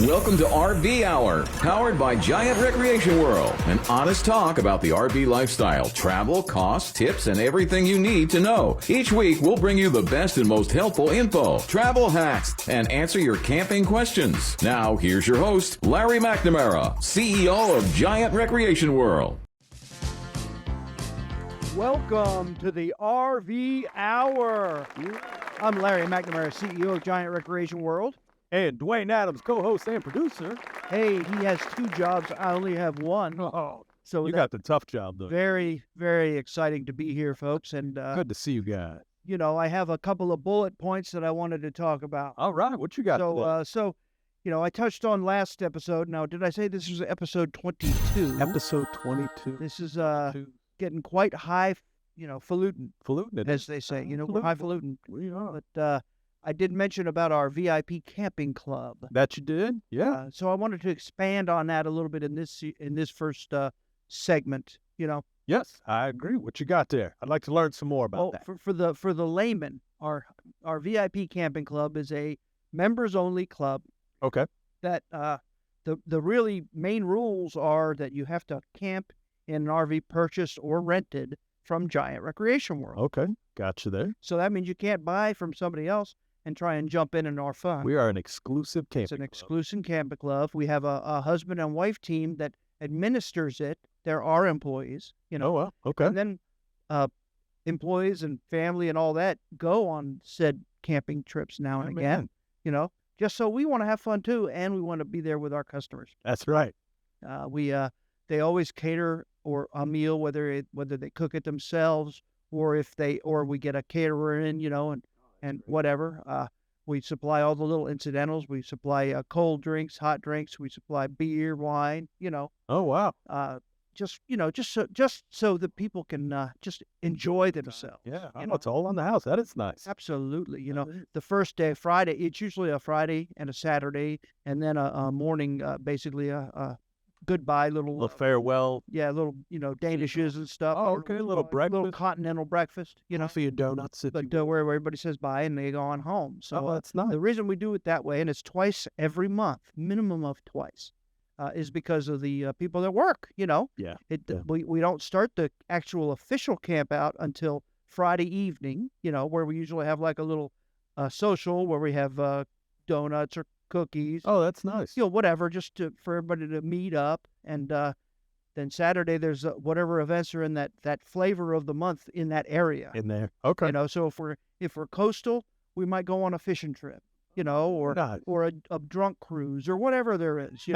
Welcome to RV Hour, powered by Giant Recreation World. An honest talk about the RV lifestyle, travel, costs, tips, and everything you need to know. Each week, we'll bring you the best and most helpful info, travel hacks, and answer your camping questions. Now, here's your host, Larry McNamara, CEO of Giant Recreation World. Welcome to the RV Hour. I'm Larry McNamara, CEO of Giant Recreation World. And Dwayne Adams, co-host and producer. Hey, he has two jobs. I only have one. Oh, so you got the tough job, though. Very, very exciting to be here, folks. And good to see you guys. You know, I have a couple of bullet points that I wanted to talk about. All right, what you got today? I touched on last episode. Now, did I say this was episode 22? Episode 22. This is getting quite high, falutin. Falutin, as they say. We're highfalutin. We are. But I did mention about our VIP camping club. That you did? Yeah. So I wanted to expand on that a little bit in this first segment. Yes, I agree. What you got there? I'd like to learn some more about that. For the layman, our VIP camping club is a members only club. Okay. That the really main rules are that you have to camp in an RV purchased or rented from Giant Recreation World. Okay, got you there. So that means you can't buy from somebody else and try and jump in our fun. We are an exclusive camping It's an club. exclusive camping club. We have a husband and wife team that administers it. There are employees, Oh, well, okay. And then employees and family and all that go on said camping trips now and again, just so we want to have fun too, and we want to be there with our customers. That's right. They always cater or a meal, whether they cook it themselves or we get a caterer in, and whatever. We supply all the little incidentals. We supply cold drinks, hot drinks. We supply beer, wine. Oh, wow. Just so that people can just enjoy themselves. Yeah, it's all on the house. That is nice. Absolutely. The first day, Friday, it's usually a Friday and a Saturday, and then a morning, basically a goodbye, little farewell. Yeah, little danishes and stuff. Oh, okay, a little breakfast, little continental breakfast. Coffee and donuts. But where everybody says bye and they go on home. So that's nice. The reason we do it that way, and it's twice every month, minimum of twice, is because of the people that work. Yeah. We don't start the actual official camp out until Friday evening. Where we usually have like a little social where we have donuts or cookies. Oh, that's nice. Whatever, just for everybody to meet up. And then Saturday there's whatever events are in that flavor of the month in that area. In there. Okay. So if we're coastal, we might go on a fishing trip, or a drunk cruise or whatever there is,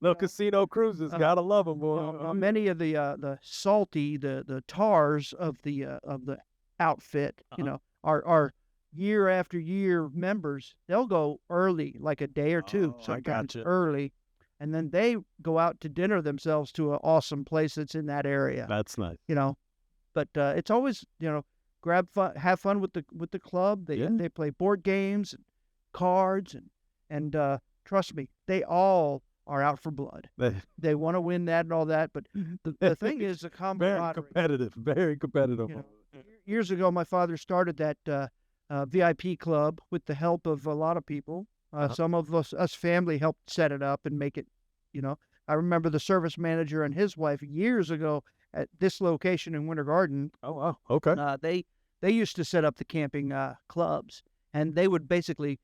Little casino cruises, gotta love them, boy. Many of the salty, the tars of the outfit, are year after year members. They'll go early, like a day or two, sometimes early, and then they go out to dinner themselves to an awesome place that's in that area. That's nice. But it's always grab fun, have fun with the club. They play board games, and cards, and trust me, they all are out for blood. They want to win that and all that. But the thing is, the camaraderie. Very competitive. Years ago, my father started that VIP club with the help of a lot of people. Some of us family helped set it up and make it. I remember the service manager and his wife years ago at this location in Winter Garden. Oh, wow. Okay. They used to set up the camping clubs, and they would basically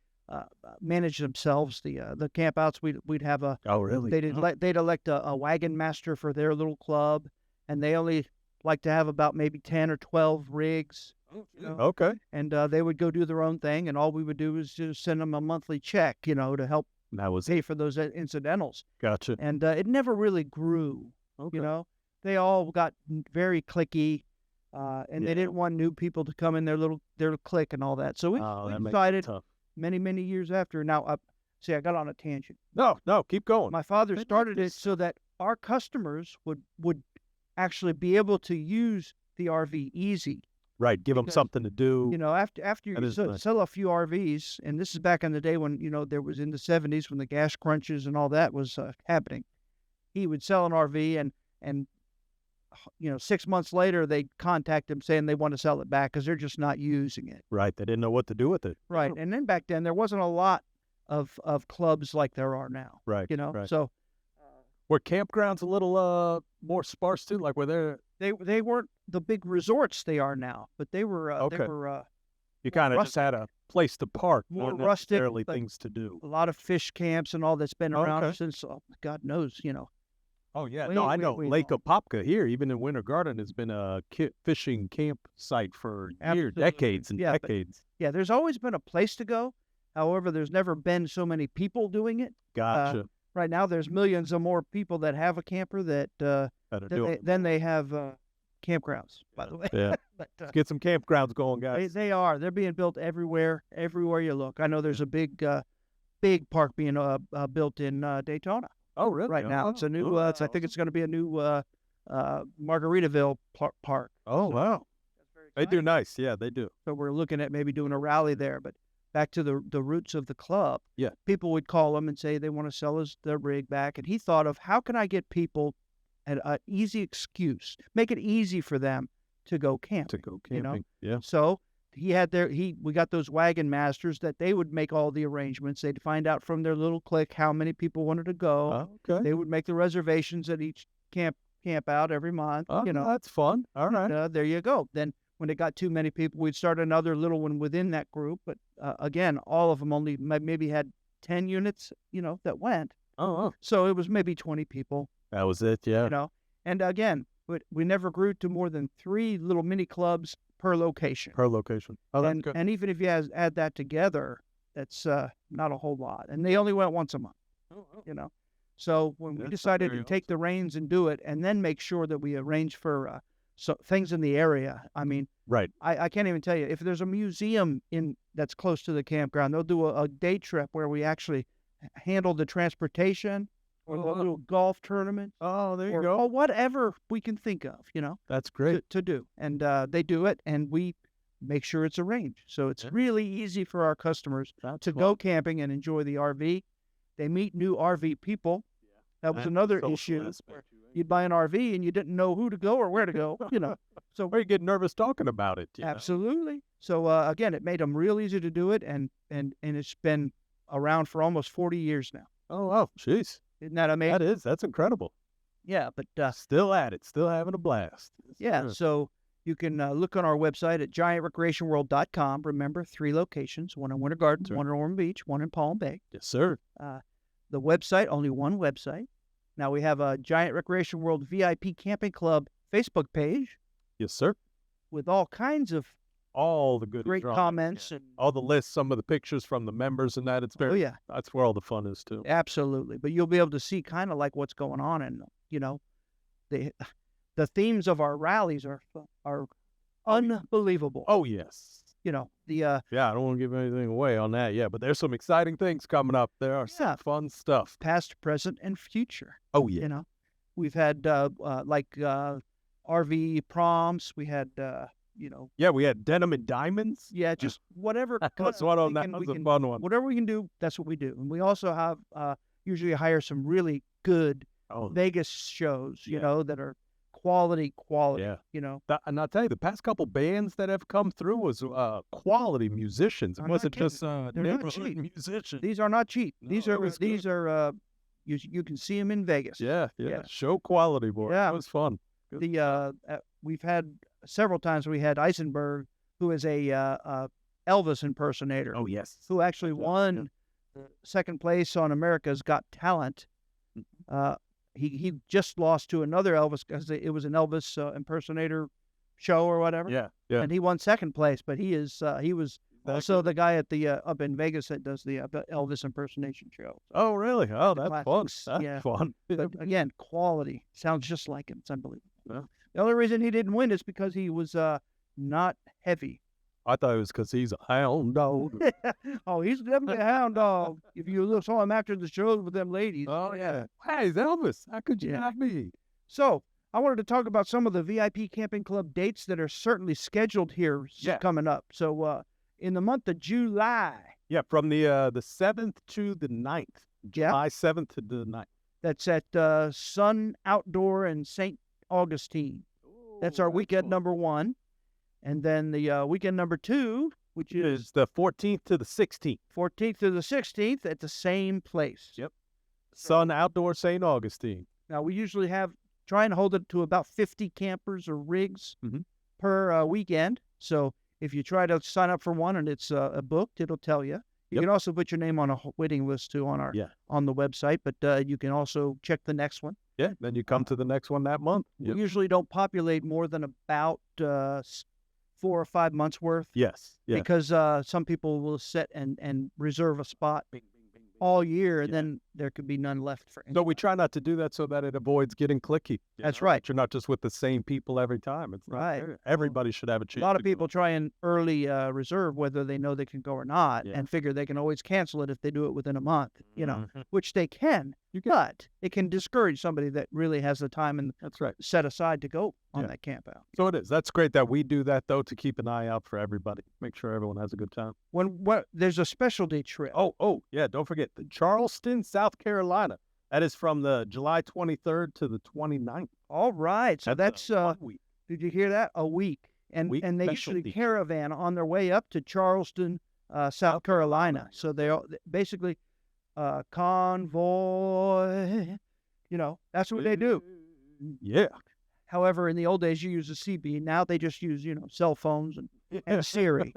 manage themselves. The campouts, we'd have a. Oh, really? They'd elect a wagon master for their little club, and they only like to have about maybe 10 or 12 rigs. Okay. And they would go do their own thing, and all we would do was just send them a monthly check, to help pay for those incidentals. Gotcha. And it never really grew. Okay. They all got very cliquey, and they didn't want new people to come in their little clique and all that. So we decided many years after. Now, I got on a tangent. No, keep going. My father started it so that our customers would actually be able to use the RV easy. Right, give them something to do. After you sell a few RVs, and this is back in the day when, there was in the 70s when the gas crunches and all that was happening. He would sell an RV and 6 months later, they'd contact him saying they want to sell it back because they're just not using it. Right, they didn't know what to do with it. Right, and then back then, there wasn't a lot of clubs like there are now. Right. You know, Right. so Were campgrounds a little more sparse too? Like were there? they weren't the big resorts they are now, but they were Okay. more You kind of just had a place to park, more not rustic, necessarily like things to do. a lot of fish camps and all that's been around Okay. since God knows, Oh yeah, way, no, I way, know. way Lake long. Apopka here, even in Winter Garden, has been a fishing campsite for years, Absolutely. decades and Yeah, but- decades. Yeah, there's always been a place to go. However, there's never been so many people doing it. Gotcha. Right now, there's millions of more people that have a camper that That are doing it. than they have campgrounds. By the way, Yeah. but Let's get some campgrounds going, they, guys. they are. They're being built everywhere you look. I know there's a big park being built in Daytona Oh, really? right now. Oh, It's a new. oh, I think it's going to be a new Margaritaville park. Oh, wow. That's very They do exciting. nice. Yeah, they do. So we're looking at maybe doing a rally there. But back to the roots of the club. Yeah. People would call him and say they want to sell their rig back, and he thought of how can I get people an easy excuse, make it easy for them to go camping. To go You know? camping. Yeah. So we got those wagon masters that they would make all the arrangements. They'd find out from their little clique how many people wanted to go. Okay. They would make the reservations at each camp out every month. Oh, that's fun. All right. There you go. Then when it got too many people, we'd start another little one within that group. But again, all of them only maybe had 10 units, that went. Oh, So it was maybe 20 people, that was it. Yeah. And again, we never grew to more than 3 little mini clubs per location. Per location. Oh, that's good. And even if you add that together, that's not a whole lot. And they only went once a month, Oh. So when we That's decided very to take the reins and do it, and then make sure that we arrange for things in the area. I mean, Right. I can't even tell you if there's a museum that's close to the campground. They'll do a day trip where we actually handle the transportation, or they'll do a golf tournament, Oh, there you or go. whatever we can think of, That's great. to do. And they do it, and we make sure it's arranged. So it's Yeah. really easy for our customers That's to fun. go camping and enjoy the RV. They meet new RV people. That was And another social issue. aspect. You'd buy an RV and you didn't know who to go or where to go, So Or you get nervous talking about it. you know? absolutely. So again, it made them real easy to do it, and it's been around for almost 40 years now. Oh, wow. Jeez. Isn't that amazing? That's incredible. Yeah, but Still at it. Still having a blast. yeah. Sure. So you can look on our website at giantrecreationworld.com. Remember, 3 locations: one in Winter Gardens, Sure. one in Ormond Beach, one in Palm Bay. Yes, sir. The website, only one website. Now we have a Giant Recreation World VIP Camping Club Facebook page Yes, sir. with all kinds of All the good great comments and all the lists, some of the pictures from the members and that. It's very, yeah, that's where all the fun is too. absolutely. But you'll be able to see kind of like what's going on, and the themes of our rallies are unbelievable. Oh, yes. The Yeah, I don't want to give anything away on that yet, but there's some exciting things coming up. There are Yeah. some fun stuff. past, present, and future. Oh, yeah. We've had RV proms. We had Yeah, we had Denim and Diamonds. yeah, just whatever. That's kinda one on that. thinking That we was a can- fun one. Whatever we can do, that's what we do. And we also have usually hire some really good Oh, Vegas shows, Yeah. that are quality. yeah. You know, And I'll tell you, the past couple bands that have come through was quality musicians. It I'm not wasn't kidding. just not neighborhood cheap. musicians. these are not cheap. No, These it are was these are you can see them in Vegas. Yeah, Yeah. show quality, boy. Yeah. It was fun. We've had several times we had Eisenberg, who is a Elvis impersonator, Oh, yes. who actually Yeah, won second place on America's Got Talent. Mm-hmm. He just lost to another Elvis because it was an Elvis impersonator show or whatever. Yeah, yeah. And he won second place, but he was That also the guy at the up in Vegas that does the Elvis impersonation show. Oh, really? Oh, that's fun. classics, That's yeah. fun. But again, quality sounds just like him. It's unbelievable. Yeah. The only reason he didn't win is because he was not heavy. I thought it was because he's a hound dog. Oh, he's definitely a hound dog. If you saw him after the shows with them ladies. Oh, yeah. Hey, it's Elvis. How could you Yeah. not be? So I wanted to talk about some of the VIP Camping Club dates that are certainly scheduled here Yeah. coming up. So in the month of July, Yeah, from the 7th to the 9th. yeah, July 7th to the 9th. that's at Sun Outdoor in St. Augustine. That's our weekend number 1. And then the weekend number 2 which is It's the 14th to the 16th. 14th to the 16th at the same place. Yep. Sun Outdoor St. Augustine. Now, we usually try and hold it to about 50 campers or rigs Mhm. per weekend. So if you try to sign up for one and it's booked, it'll tell you. You Yep. can also put your name on a waiting list too on on the website, but you can also check the next one. Yeah, then you come to the next one that month. Yep. We usually don't populate more than about 4 or 5 months worth Yes. Yeah. because some people will sit and reserve a spot all year, and then there could be none left for So we try not to do that so that it avoids getting clicky. That's right. You're not just with the same people every time. It's not Right. fair. Everybody should have a A chance. lot of to go. people try and early reserve whether they know they can go or not, Yeah. and figure they can always cancel it if they do it within a month, Mhm. which they can, You can. but it can discourage somebody that really has the time and That's right. set aside to go on Yeah. that camp out. So it is. That's great that we do that, though, to keep an eye out for everybody. Make sure everyone has a good time. There's a specialty trip. Oh, yeah. Don't forget the Charleston, South Carolina. That is from the July 23rd to the 29th. All right, so that's 1 week. did you hear that? A week, and Week they usually specialty. caravan on their way up to Charleston, South Carolina. So they basically convoy. That's what they do. Yeah. However, in the old days, you use a CB. Now they just use, cell phones and Siri.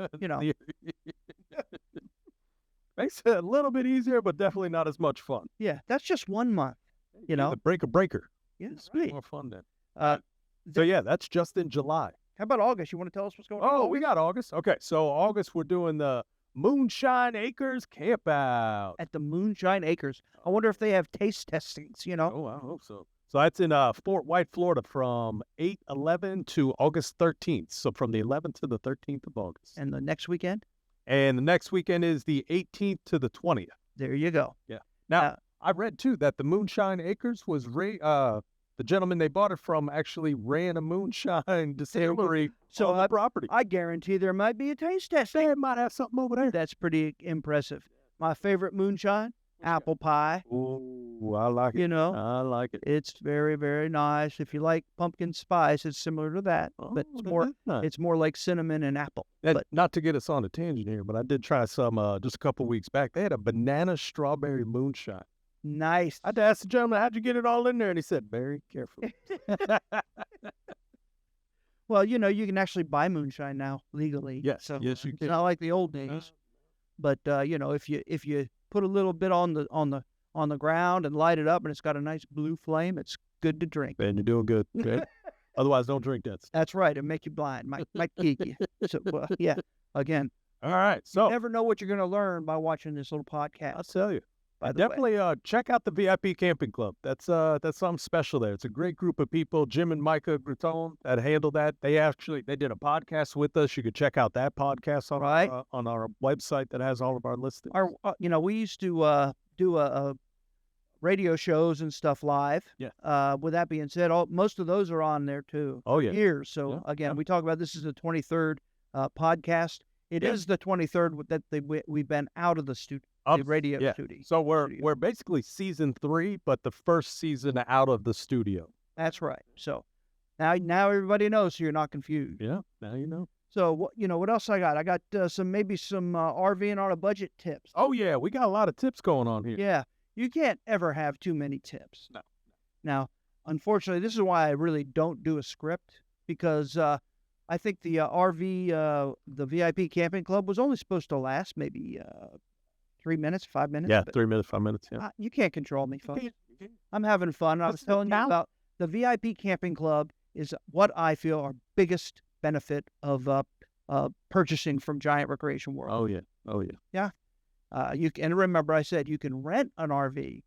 Makes it a little bit easier, but definitely not as much fun. Yeah, that's just 1 month. The breaker. Yeah, It's sweet. more fun then. Uh, So yeah, that's just in July. How about August? You want to tell us what's going on? Oh, we got August. Okay, so August we're doing the Moonshine Acres Campout. At the Moonshine Acres. I wonder if they have taste testings. Oh, I hope so. So that's in Fort White, Florida, from 8/11 to August 13th. So from the 11th to the 13th of August. And the next weekend, And the next weekend is the 18th to the 20th. there you go. Now, I read too that the Moonshine Acres was the gentleman they bought it from actually ran a moonshine distillery So on the property. I guarantee there might be a taste testing. They might have something over there. That's pretty impressive. My favorite moonshine, apple pie. Ooh, I like it. I like it. It's very, very nice. If you like pumpkin spice, it's similar to that, but it's more Nice. it's more like cinnamon and apple. And But not to get us on a tangent here, but I did try some just a couple weeks back. They had a banana strawberry moonshine. nice. I had to ask the gentleman, how'd you get it all in there? And he said, very carefully. Well, you can actually buy moonshine now legally. Yes, So yes, you it's can. not like the old days. But if you put a little bit on the ground and light it up, and it's got a nice blue flame, it's good to drink. Man, you're doing good. Okay? Otherwise, don't drink that stuff. That's right. It'll make you blind. Might geek you. So yeah. Again, All right. you So never know what you're going to learn by watching this little I'll podcast. tell you. By the way. Definitely check out the VIP Camping Club. That's something special there. It's a great group of people. Jim and Micah Grouton that handle that. They did a podcast with us. You could check out that podcast on our website that has all of our listings. We used to do a radio shows and stuff live. Yeah. With that being said, most of those are on there too. Oh, yeah. Years. So Yeah, again, yeah. we talk about this is the 23rd podcast. It Yeah. is the 23rd that we've been out of the studio, the radio yeah. studio. So we're studio. we're basically season 3, but the first season out of the studio. That's right. So now everybody knows, so you're not confused. Yeah. Now you know. So what else I got? I got some RVing on a budget tips. Oh yeah, we got a lot of tips going on here. Yeah, you can't ever have too many tips. No. Now, unfortunately, this is why I really don't do a script, because I think the the VIP Camping Club was only supposed to last maybe 3 minutes, 5 minutes. Yeah, but 3 minutes, 5 minutes. Yeah. you can't control me, folks. You can't. I'm having fun. I was telling you about the VIP Camping Club is what I feel our biggest benefit of purchasing from Giant Recreation World. Oh yeah. Oh yeah. And remember, I said you can rent an RV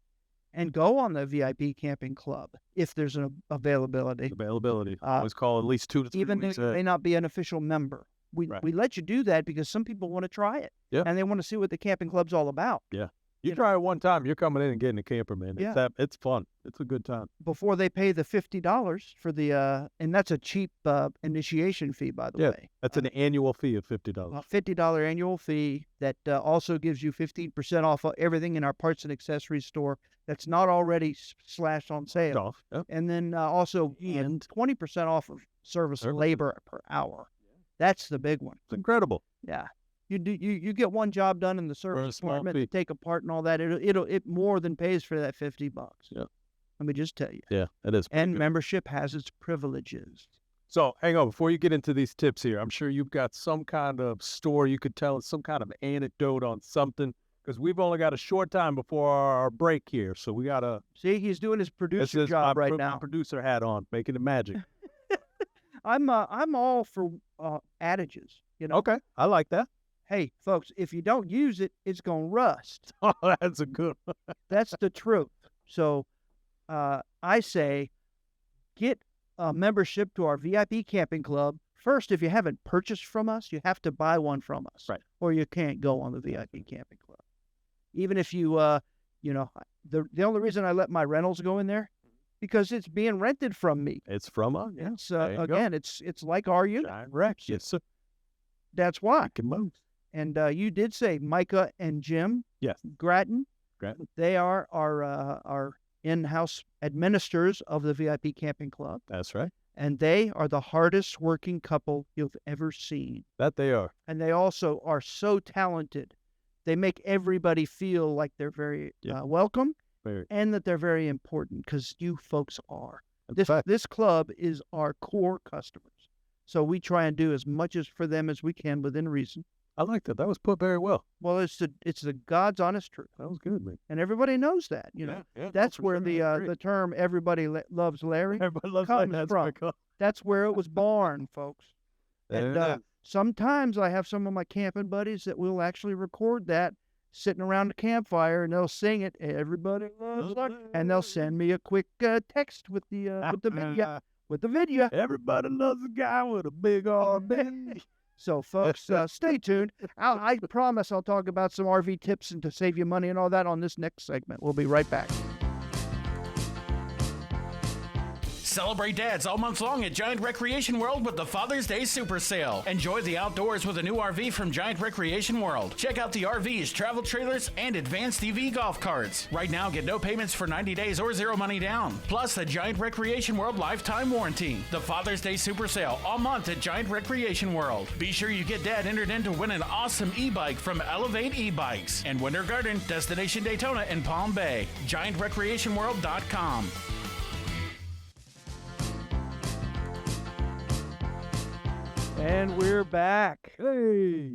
and go on the VIP Camping Club if there's an availability. Availability. Always call at least 2 to 3 Even weeks though you may ahead. not be an official member. We let you do that because some people want to try it. Yeah. And they want to see what the camping club's all about. You you know. try it one time, you're coming in and getting a camper, man. Yeah. It's fun. It's a good time. Before they pay the $50 for the and that's a cheap initiation fee, by the Yeah. way. That's an annual fee of $50. A $50 annual fee that also gives you 15% off of everything in our parts and accessories store that's not already slashed on sale. Off. Yep. And then also And 20% off of service Services. labor per hour. That's the big one. It's incredible. Yeah. You get one job done in the service department to take apart and all that. It more than pays for that $50. Yeah. Let me just tell you. Yeah, it is. And membership has its privileges. So hang on, before you get into these tips here, I'm sure you've got some kind of story you could tell us, some kind of anecdote on something, because we've only got a short time before our break here. So we got to... See, he's doing his producer job right now. Producer hat on, making it magic. I'm all for adages, you know. Okay, I like that. Hey, folks, if you don't use it, it's going to rust. Oh, that's a good one. That's the truth. So I say get a membership to our VIP camping club. First, if you haven't purchased from us, you have to buy one from us. Right. Or you can't go on the VIP camping club. Even if you, the only reason I let my rentals go in there, because it's being rented from me. It's from us. Yeah. It's, again, it's like our unit. Giant Rex. Yes, sir. That's why. Can move. And you did say Micah and Jim. Yes. Grattan. Grattan. They are our in-house administrators of the VIP Camping Club. That's right. And they are the hardest working couple you've ever seen. That they are. And they also are so talented. They make everybody feel like they're very welcome and that they're very important, because you folks are. This club is our core customers. So we try and do as much as for them as we can within reason. I like that. That was put very well. Well, it's the God's honest truth. That was good, man. And everybody knows that, you know. Yeah, that's where the term "everybody loves Larry" comes from. That's where it was born, folks. And sometimes I have some of my camping buddies that will actually record that sitting around the campfire, and they'll sing it. Everybody loves Larry, and they'll send me a quick text with the video. Everybody loves a guy with a big RV. So, folks, stay tuned. I promise I'll talk about some RV tips and to save you money and all that on this next segment. We'll be right back. Celebrate dads all month long at Giant Recreation World with the Father's Day Super Sale. Enjoy the outdoors with a new RV from Giant Recreation World. Check out the RVs, travel trailers, and advanced EV golf carts. Right now, get no payments for 90 days or zero money down. Plus, the Giant Recreation World lifetime warranty. The Father's Day Super Sale all month at Giant Recreation World. Be sure you get dad entered in to win an awesome e-bike from Elevate eBikes. And Winter Garden, Destination Daytona in Palm Bay. GiantRecreationWorld.com. And we're back. Hey,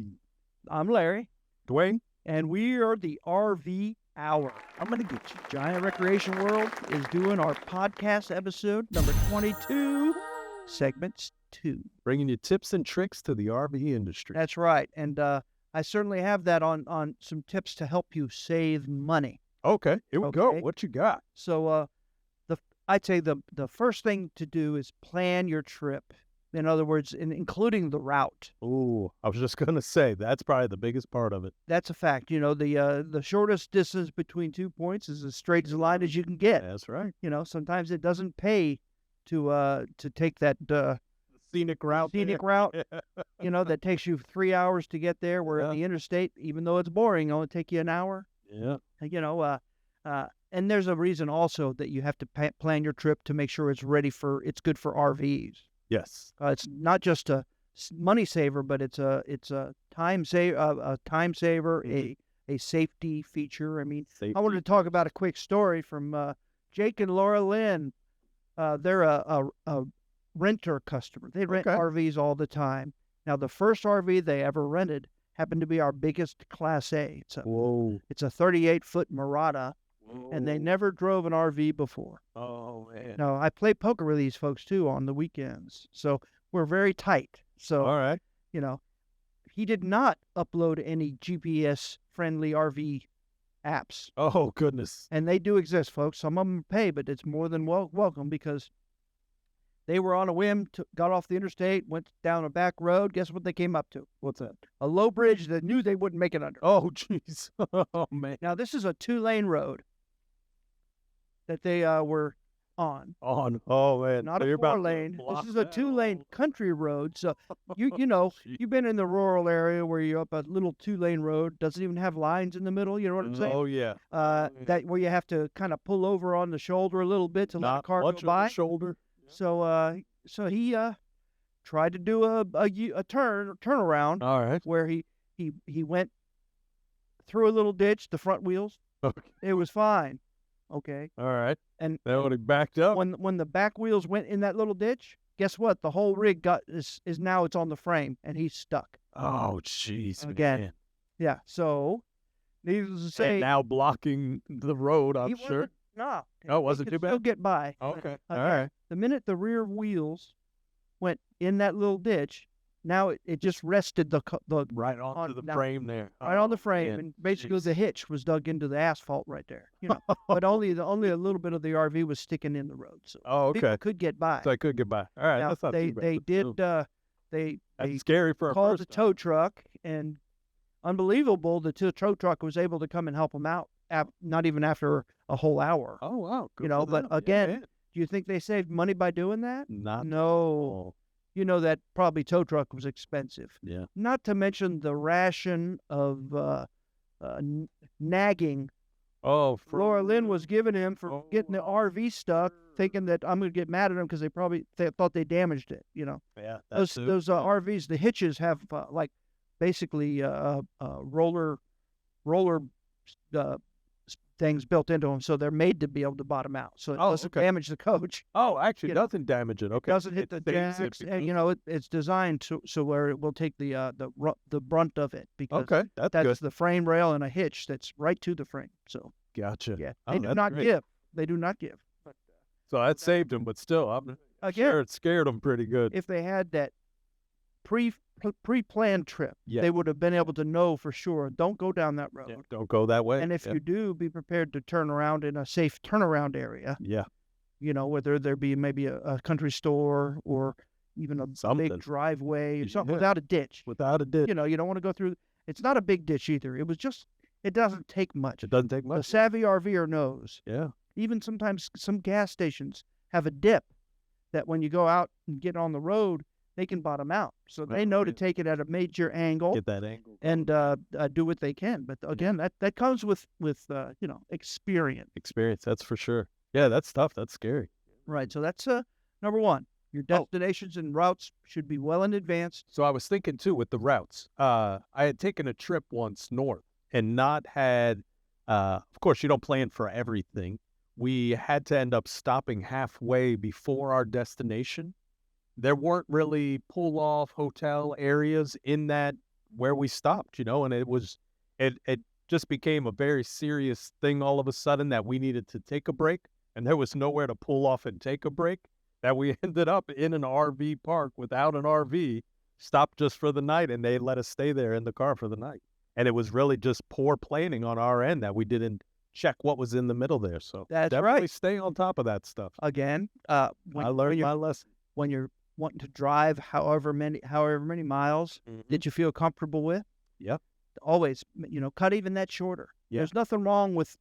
I'm Larry. Dwayne. And we are the RV Hour. I'm going to get you. Giant Recreation World is doing our podcast episode number 22, segments 2. Bringing you tips and tricks to the RV industry. That's right. And I certainly have that on some tips to help you save money. Okay, here we go. What you got? So I'd say the first thing to do is plan your trip. In other words, including the route. Oh, I was just going to say, that's probably the biggest part of it. That's a fact. You know, the shortest distance between 2 points is as straight as a line as you can get. That's right. You know, sometimes it doesn't pay to take that scenic route. You know, that takes you 3 hours to get there, where the interstate, even though it's boring, it'll take you an hour. Yeah. You know, and there's a reason also that you have to plan your trip to make sure it's good for RVs. Yes. It's not just a money saver, but it's a time saver, a safety feature. I mean, I wanted to talk about a quick story from Jake and Laura Lynn. They're a renter customer. They rent RVs all the time. Now, the first RV they ever rented happened to be our biggest Class A. It's a 38-foot Murata. Whoa. And they never drove an RV before. Oh, man. No, I play poker with these folks, too, on the weekends. So we're very tight. So, all right. You know, he did not upload any GPS-friendly RV apps. Oh, goodness. And they do exist, folks. Some of them pay, but it's more than welcome, because they were on a whim, got off the interstate, went down a back road. Guess what they came up to? What's that? A low bridge that knew they wouldn't make it under. Oh, jeez. Oh, man. Now, this is a 2-lane road that they were on. Oh, man. Not a 4-lane. This is a 2-lane country road. So, you know, you've been in the rural area where you're up a little 2-lane road. Doesn't even have lines in the middle. You know what I'm saying? Oh, yeah. That where you have to kind of pull over on the shoulder a little bit to let the car go by. Not shoulder. So he tried to do a turnaround. All right. Where he He went through a little ditch, the front wheels. Okay. It was fine. Okay. All right. And Then when he backed up. when the back wheels went in that little ditch, guess what? The whole rig is now it's on the frame and he's stuck. Oh, jeez. Again. Man. Yeah. So, needless to say, And now blocking the road, I'm he sure. wasn't- No. Oh, it wasn't he too could still bad? get by. Okay. All Again, right. the minute the rear wheels went in that little ditch, now it just rested the Right onto the now- frame there. right on the Oh, frame, man. and basically Jeez. the hitch was dug into the asphalt right there. You know, but only a little bit of the RV was sticking in the road, so Oh, people okay. could get by. So I could get by. All right. Now, That's not they too bad. they but did still, they That's scary for a called the first tow truck, and unbelievable, the tow truck was able to come and help them out. Not even after a whole hour. Oh, wow. Good You know, for but them. Yeah, again, man. do you think they saved money by doing that? Not No. all. You know that probably tow truck was expensive. Yeah. Not to mention the ration of nagging Oh, Laura Lynn was giving him for getting the Oh, RV stuck, thinking that I'm going to get mad at him because they thought they damaged it. You know, Yeah. those RVs, the hitches have like basically roller things built into them, so they're made to be able to bottom out, so it Oh, doesn't okay. damage the coach. Oh, actually, you know, doesn't damage it. Okay. Doesn't hit the stays it jacks, and because- you know it's designed so where it will take the brunt of it because Okay. That's that's good. the frame rail and a hitch that's right to the frame. So Gotcha. yeah, Oh, they do that's not great. give. They do not give. But So that saved him, but still, I'm again, sure it scared him pretty good. if they had that pre-planned trip, Yeah. they would have been able to know for sure. Don't go down that road. Yeah, don't go that way. And if yeah. you do, be prepared to turn around in a safe turnaround area. Yeah. You know, whether there be maybe a country store or even a Something. big driveway or something Yeah. without a ditch. Without a ditch. You know, you don't want to go through. It's not a big ditch either. It doesn't take much. It doesn't take A much. savvy RVer knows. Yeah. Even sometimes some gas stations have a dip that when you go out and get on the road, they can bottom out. So they Oh, know to yeah. take it at a major angle Get that angle. and do what they can. But again, that comes with experience. Experience. That's for sure. Yeah, that's tough. That's scary. Right. So that's number one. Your destinations and routes should be well in advance. So I was thinking too with the routes. I had taken a trip once north and not had. Of course, you don't plan for everything. We had to end up stopping halfway before our destination. There weren't really pull-off hotel areas in that where we stopped, and it just became a very serious thing all of a sudden that we needed to take a break, and there was nowhere to pull off and take a break, that we ended up in an RV park without an RV, stopped just for the night, and they let us stay there in the car for the night. And it was really just poor planning on our end that we didn't check what was in the middle there. So That's definitely right. stay on top of that stuff. Again, I learned my lesson. when you're wanting to drive however many miles that you feel comfortable with. Yep. Always, cut even that shorter. Yeah. There's nothing wrong with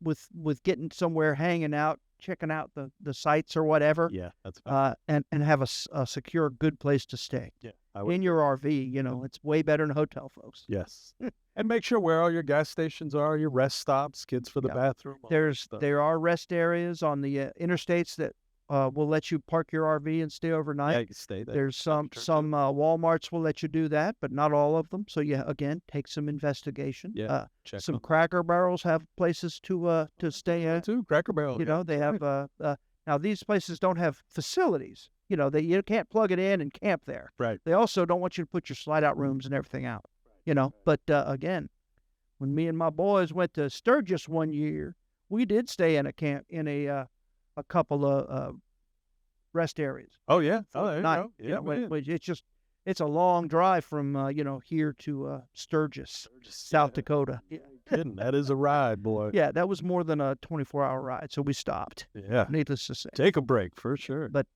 getting somewhere, hanging out, checking out the sites or whatever. Yeah, that's fine. And have a secure, good place to stay Yeah, I would. in your RV. It's way better than a hotel, folks. Yes. And make sure where all your gas stations are, your rest stops, kids for the Yeah. bathroom. all that stuff. There are rest areas on the interstates that will let you park your RV and stay overnight. Yeah, you can stay there. There's some true, too. Walmarts will let you do that, but not all of them. So again, take some investigation. Yeah, Check Some them. Cracker Barrels have places to stay at. Too. Cracker Barrel. yeah. They have now these places don't have facilities. You can't plug it in and camp there. Right. They also don't want you to put your slide out rooms and everything out. But again, when me and my boys went to Sturgis one year, we did stay in a camp in a couple of rest areas. Oh, yeah. Oh, there you Night, go. Yeah, we did. It's a long drive from here to Sturgis, South Dakota. Kidding. That is a ride, boy. Yeah, that was more than a 24-hour ride, so we stopped. Yeah. Needless to say. Take a break for sure. But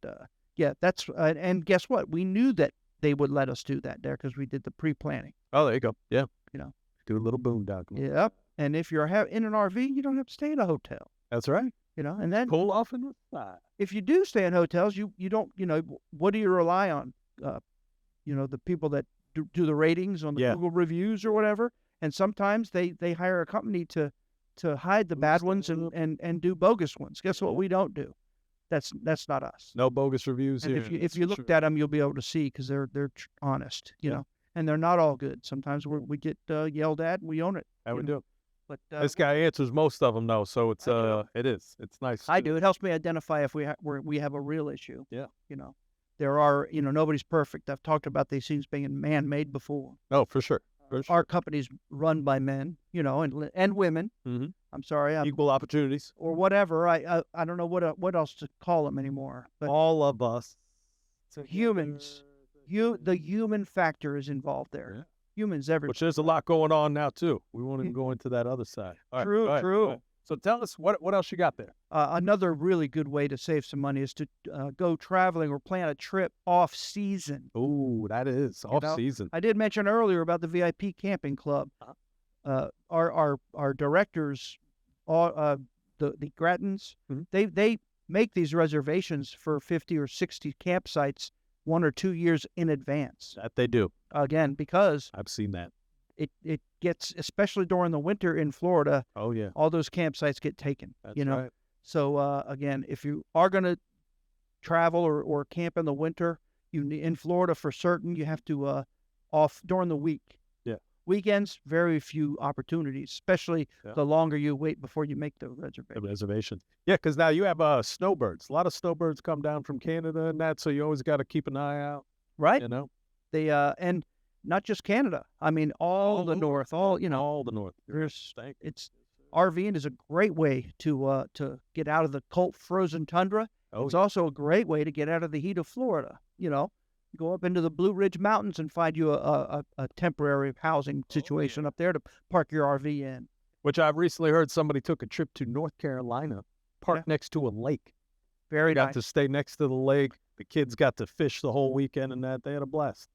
yeah, that's and guess what? We knew that they would let us do that there because we did the pre-planning. Oh, there you go. Yeah. You know. Do a little boondocking. Yep. And if you're in an RV, you don't have to stay in a hotel. That's right. And then Pull off and side. if you do stay in hotels, you don't. What do you rely on? The people that do the ratings on the Yeah. Google reviews or whatever. And sometimes they hire a company to hide the bad ones and do bogus ones. Guess what? We don't do. That's not us. No bogus reviews And here. if you looked at them, you'll be able to see because they're honest. and they're not all good. Sometimes we get yelled at, and we own it. How we do? But This guy answers most of them though, so it's it's nice. I do. It helps me identify if we have a real issue. Yeah. There are, nobody's perfect. I've talked about these things being man-made before. Oh, for sure. Our company's run by men, and women. Mm-hmm. I'm sorry, Equal opportunities. or whatever. I don't know what else to call them anymore. But All of us. humans, the human factor is involved there. Yeah. Humans everywhere. Which there's a lot going on now too. We won't even go into that other side. All right, True, go ahead, true. go ahead. So tell us what else you got there. Another really good way to save some money is to go traveling or plan a trip off season. Oh, that is off season. I did mention earlier about the VIP camping club. Our directors, the Grattans, they make these reservations for 50 or 60 campsites 1 or 2 years in advance. That they do. Again, because I've seen that. it gets, especially during the winter in Florida, Oh yeah. all those campsites get taken. That's right. So again, if you are going to travel or camp in the winter, in Florida for certain, you have to off during the week. Yeah. Weekends, very few opportunities, especially the longer you wait before you make the The reservation. reservation. Yeah, because now you have snowbirds. A lot of snowbirds come down from Canada and that, so you always got to keep an eye out. Right? They And not just Canada. I mean, all the north, all the north. it's RVing is a great way to get out of the cold frozen tundra. Oh, It's also a great way to get out of the heat of Florida. Go up into the Blue Ridge Mountains and find you a temporary housing situation up there to park your RV in. Which I've recently heard somebody took a trip to North Carolina, parked next to a lake. Very Got nice. to stay next to the lake. The kids got to fish the whole weekend and that. They had a blast.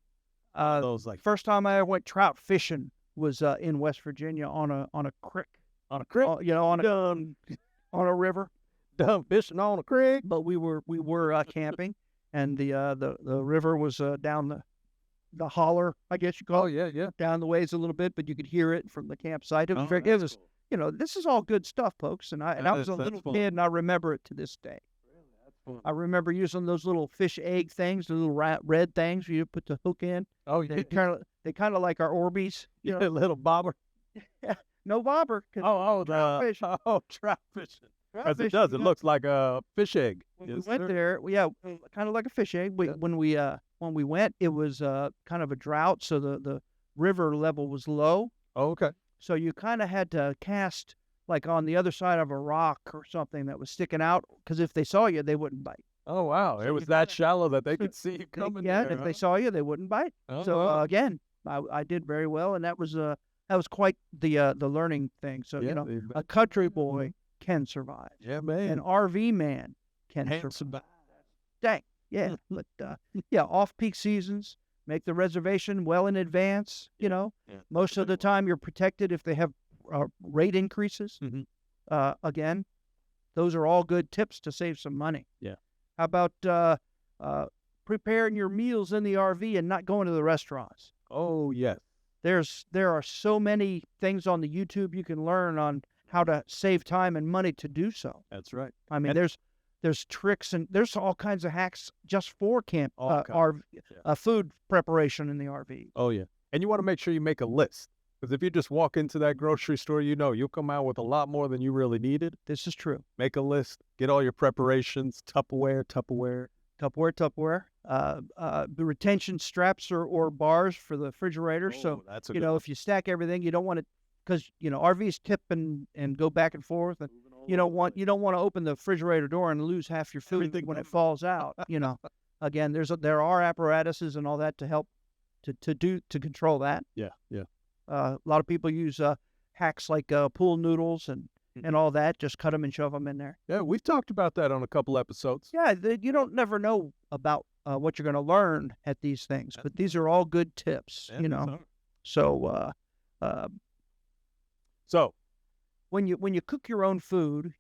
Those like First time I ever went trout fishing was in West Virginia on a creek. on a creek. On a river. Done fishing on a creek. But we were camping, and the river was down the holler, I guess you call it. Yeah. Down the ways a little bit, but you could hear it from the campsite. It was very, it was, this is all good stuff, folks. And I was a little kid, and I remember it to this day. I remember using those little fish egg things, the little red things you put the hook in. Oh, yeah. They kind of like our Orbeez. Yeah, little bobber. No bobber. Trout fishing. Trout fishing. As it does, it looks like a fish egg. When we went there, kind of like a fish egg. When we went, it was kind of a drought, so the river level was low. Oh, okay. So you kind of had to cast like on the other side of a rock or something that was sticking out, because if they saw you, they wouldn't bite. Oh, wow. It was that shallow that they could see you coming. Yeah, there, if they saw you, they wouldn't bite. Oh, So wow. again, I did very well, and that was quite the learning thing. So a country boy can survive. Yeah, man. An RV man can survive. Dang. Yeah. But off-peak seasons, make the reservation well in advance. Most of the time you're protected if they have rate increases. Again, those are all good tips to save some money. Yeah. How about preparing your meals in the RV and not going to the restaurants? Oh, yes. There are so many things on the YouTube you can learn on how to save time and money to do so. That's right. I mean, there's tricks and there's all kinds of hacks just for food preparation in the RV. Oh, yeah. And you want to make sure you make a list. Because if you just walk into that grocery store, you'll come out with a lot more than you really needed. This is true. Make a list. Get all your preparations. Tupperware. The retention straps or bars for the refrigerator. So, that's if you stack everything, you don't want it, because, RVs tip and go back and forth. And you don't want to open the refrigerator door and lose half your food when it falls out. Again, there are apparatuses and all that to help to control that. Yeah. A lot of people use hacks like pool noodles and all that. Just cut them and shove them in there. Yeah, we've talked about that on a couple episodes. Yeah, you don't never know about what you're going to learn at these things, but these are all good tips. So when you cook your own food,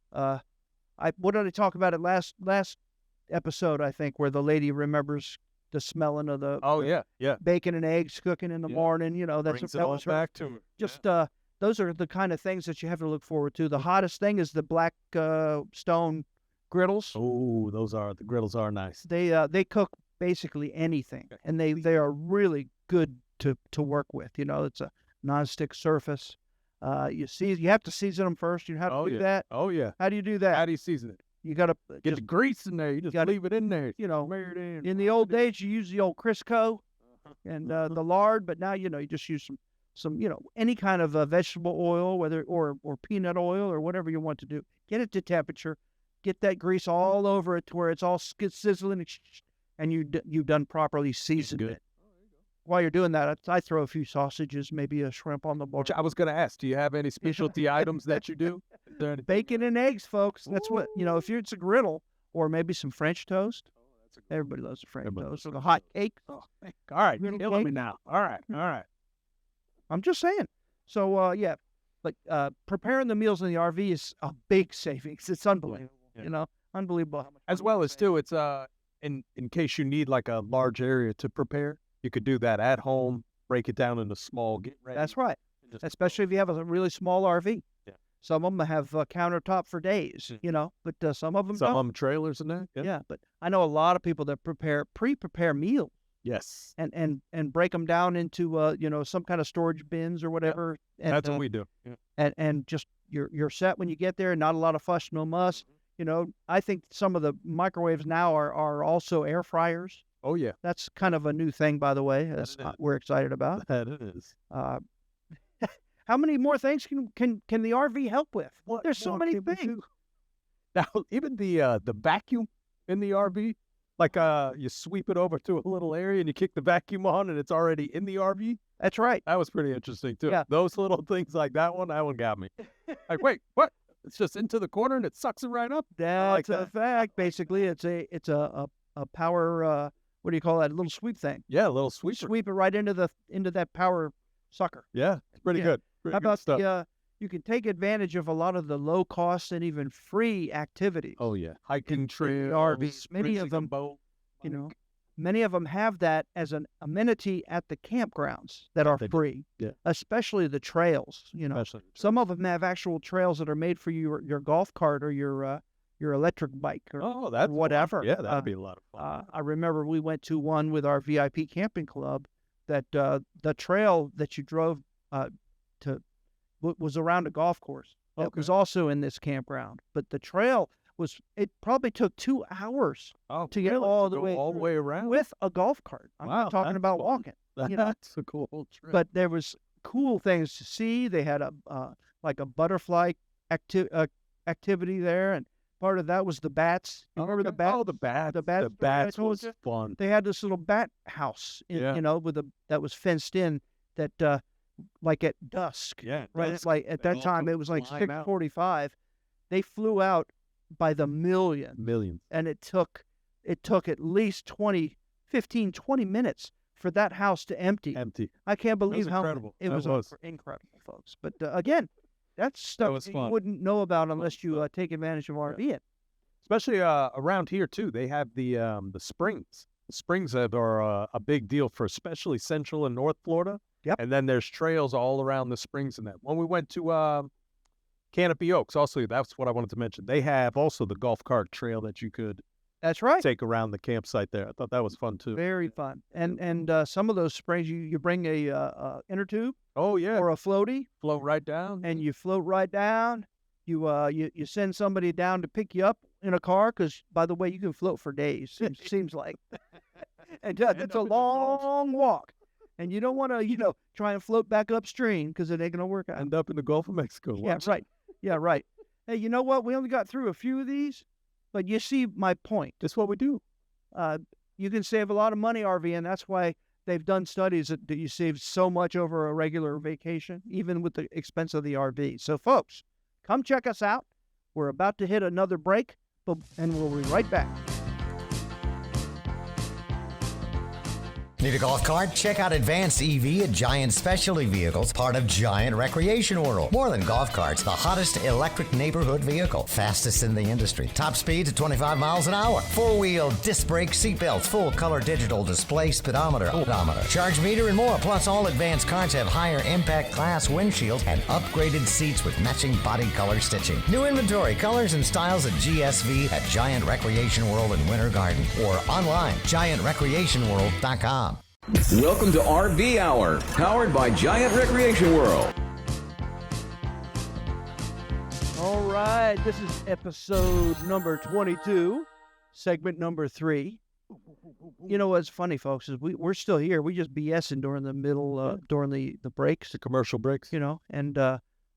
what did I talk about it last episode? I think, where the lady remembers the smelling of the bacon and eggs cooking in the morning. That was her. Back to her. Just those are the kind of things that you have to look forward to. The hottest thing is the black stone griddles. Oh, the griddles are nice. They cook basically anything, and they are really good to work with. It's a non-stick surface. You have to season them first. You have to do that. Oh yeah. How do you do that? How do you season it? You got to Get the grease in there. You just leave it in there. Smear it in. In the old days, you use the old Crisco and the lard, but now you just use some any kind of vegetable oil, whether or peanut oil or whatever you want to do. Get it to temperature, get that grease all over it to where it's all sizzling, and you've done properly seasoned it. While you're doing that, I throw a few sausages, maybe a shrimp on the board. I was going to ask, do you have any specialty items that you do? Bacon and eggs, folks. That's what, if it's a griddle or maybe some French toast. Everybody loves the French toast. Or the hot cake. All right, you're killing me now. All right. I'm just saying. So, preparing the meals in the RV is a big savings. It's unbelievable. Yeah. Unbelievable. How much as well as, too, it's in case you need like a large area to prepare, you could do that at home, break it down into small. Get ready. That's right. Especially if you have a really small RV. Yeah. Some of them have a countertop for days, but some of them don't. Some of them trailers and that. Yeah, but I know a lot of people that pre-prepare meals. Yes. And break them down into some kind of storage bins or whatever. Yeah. And, that's what we do. Yeah. And just you're set when you get there. Not a lot of fuss, no muss. I think some of the microwaves now are also air fryers. Oh yeah. That's kind of a new thing, by the way. We're excited about. That it is. How many more things can the RV help with? There's so many things. Now, even the vacuum in the RV, like you sweep it over to a little area and you kick the vacuum on and it's already in the RV. That's right. That was pretty interesting too. Yeah. Those little things like that one got me. Like, wait, what? It's just into the corner and it sucks it right up. That's a fact. Basically, it's a power. What do you call that? A little sweep thing. Yeah, a little sweeper. Sweep it right into that power sucker. Yeah, it's pretty good. How about stuff. You can take advantage of a lot of the low cost and even free activities. Oh yeah, hiking trails, RVs. Many of them, many of them have that as an amenity at the campgrounds that are free. Yeah, especially the trails. Some of them have actual trails that are made for your golf cart or your electric bike or that's whatever. Fun. Yeah, that'd be a lot of fun. I remember we went to one with our VIP camping club that the trail that you drove to was around a golf course. Okay. It was also in this campground, but the trail it probably took 2 hours to get all the way around with a golf cart. I'm not talking about walking. That's a cool trip. But there was cool things to see. They had like a butterfly activity there, and part of that was the bats. You remember the bats? Oh, the bats. The bats was fun. They had this little bat house, that was fenced in. That like at dusk. Yeah. Right. It's like at that time it was like 6:45. They flew out by the millions, and it took at least 20 minutes for that house to empty. I can't believe how incredible. It was incredible, folks. But again, that's stuff you wouldn't know about unless you take advantage of RVing. Especially around here too, they have the springs. The springs are a big deal for especially Central and North Florida. Yep. And then there's trails all around the springs and that. When we went to Canopy Oaks, also that's what I wanted to mention. They have also the golf cart trail that you could. That's right. Take around the campsite there. I thought that was fun too. Very fun. And some of those springs, you bring a inner tube. Oh yeah. Or a floaty. Float right down. And you float right down. You send somebody down to pick you up in a car because, by the way, you can float for days. It seems like. And it's a long walk. And you don't want to, try and float back upstream because it ain't going to work out. End up in the Gulf of Mexico. Yeah, right. Yeah, right. Hey, you know what? We only got through a few of these, but you see my point. That's what we do. You can save a lot of money RVing. That's why they've done studies that you save so much over a regular vacation, even with the expense of the RV. So, folks, come check us out. We're about to hit another break, and we'll be right back. Need a golf cart? Check out Advanced EV at Giant Specialty Vehicles, part of Giant Recreation World. More than golf carts, the hottest electric neighborhood vehicle. Fastest in the industry. Top speeds at 25 miles an hour. Four-wheel disc brake seatbelts, full color digital display, speedometer, odometer, charge meter, and more. Plus, all Advanced carts have higher impact class windshields and upgraded seats with matching body color stitching. New inventory, colors, and styles at GSV at Giant Recreation World in Winter Garden or online, giantrecreationworld.com. Welcome to RV Hour, powered by Giant Recreation World. All right, this is episode number 22, segment number 3. You know what's funny, folks, is we're still here. We just BSing during the middle, during the breaks. The commercial breaks. You know, and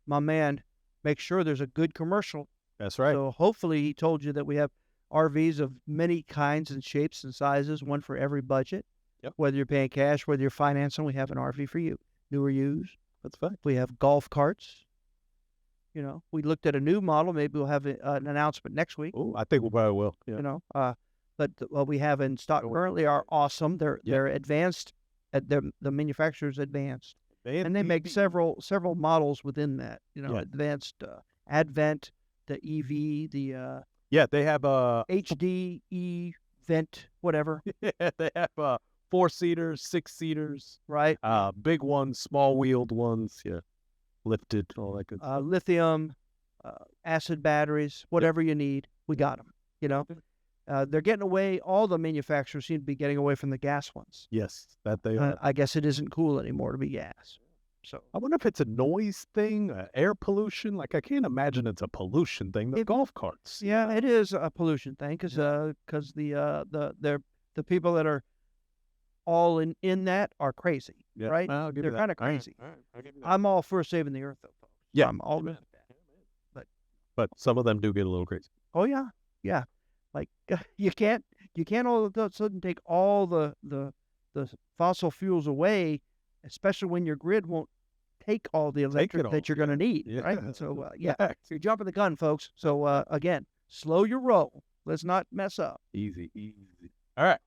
my man makes sure there's a good commercial. That's right. So hopefully he told you that we have RVs of many kinds and shapes and sizes, one for every budget. Yep. Whether you're paying cash, whether you're financing, we have an RV for you. New or used. That's fine. We have golf carts. You know, we looked at a new model. Maybe we'll have an announcement next week. Oh, I think we probably will. Yeah. You know, but what we have in stock currently are awesome. They're advanced. The manufacturer's advanced, and they make several models within that. You know, advanced Advent, the EV, the they have HD, Vent, whatever. Yeah, they have 4-seaters, 6-seaters, right? Big ones, small wheeled ones, lifted, all that good stuff. Lithium, acid batteries, whatever you need, we got them. You know, they're getting away. All the manufacturers seem to be getting away from the gas ones. Yes, that they are. I guess it isn't cool anymore to be gas. So I wonder if it's a noise thing, air pollution. Like I can't imagine it's a pollution thing. The golf carts. Yeah, it is a pollution thing because the people that are all in that are crazy, right? They're kind of crazy. All right. I'm all for saving the earth, though, folks. Yeah, I'm all with that. But some of them do get a little crazy. Oh yeah. Like you can't all of a sudden take all the fossil fuels away, especially when your grid won't take all the electric that you're going to need, right? So you're jumping the gun, folks. So again, slow your roll. Let's not mess up. Easy. All right.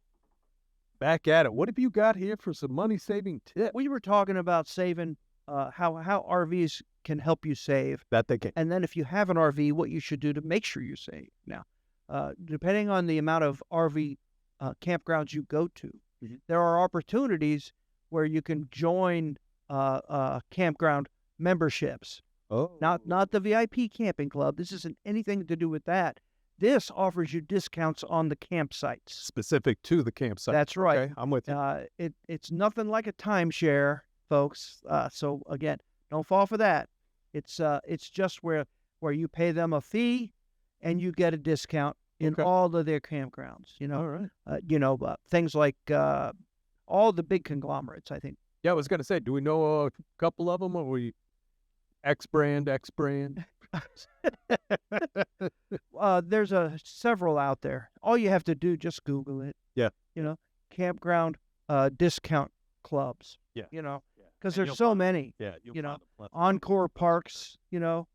Back at it. What have you got here for some money-saving tips? We were talking about saving, how RVs can help you save. That they can. And then if you have an RV, what you should do to make sure you save. Now, depending on the amount of RV campgrounds you go to, there are opportunities where you can join campground memberships. Oh. Not the VIP camping club. This isn't anything to do with that. This offers you discounts on the campsites. Specific to the campsite. That's right. Okay, I'm with you. It's nothing like a timeshare, folks. So again, don't fall for that. It's just where you pay them a fee and you get a discount in all of their campgrounds. You know, all right. Things like all the big conglomerates, I think. Yeah, I was going to say, do we know a couple of them, or we X brand? There's several out there. All you have to do, just Google it. Yeah. You know, campground discount clubs. Yeah. You know, because there's so many. Yeah. You know, Encore Parks. You know,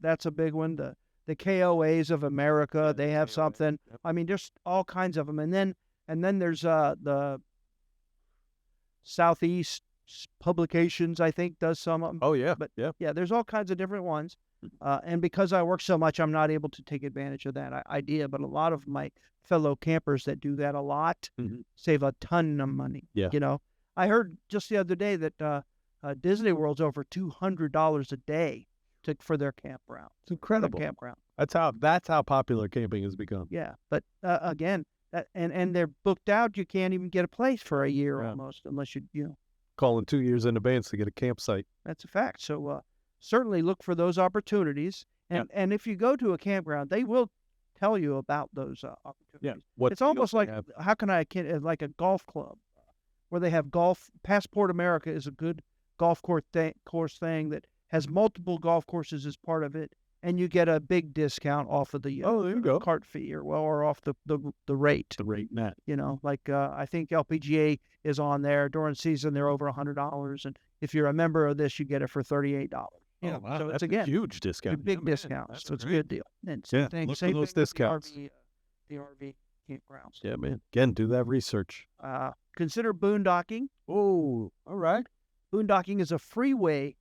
that's a big one. The KOAs of America, they have something. Yep. I mean, there's all kinds of them. And then there's the Southeast Publications, I think, does some of them. Oh yeah. But yeah, there's all kinds of different ones. And because I work so much, I'm not able to take advantage of that idea. But a lot of my fellow campers that do that a lot save a ton of money. Yeah. You know, I heard just the other day that Disney World's over $200 a day for their campground. It's incredible. Campground. That's how popular camping has become. Yeah, but again, and they're booked out. You can't even get a place for a year almost, unless you calling 2 years in advance to get a campsite. That's a fact. So certainly look for those opportunities. And if you go to a campground, they will tell you about those opportunities. Yeah. It's almost like, like a golf club where they have golf. Passport America is a good golf course thing that has multiple golf courses as part of it, and you get a big discount off of the there you go. cart fee or off the rate. The rate net. You know, like I think LPGA is on there during season. They're over $100, and if you're a member of this, you get it for $38. Oh, wow. So that's it's a huge discount. Big discount. So it's a good deal. And look for those discounts. The RV campgrounds. Yeah, man. Again, do that research. Consider boondocking. Oh, all right. Boondocking is a freeway,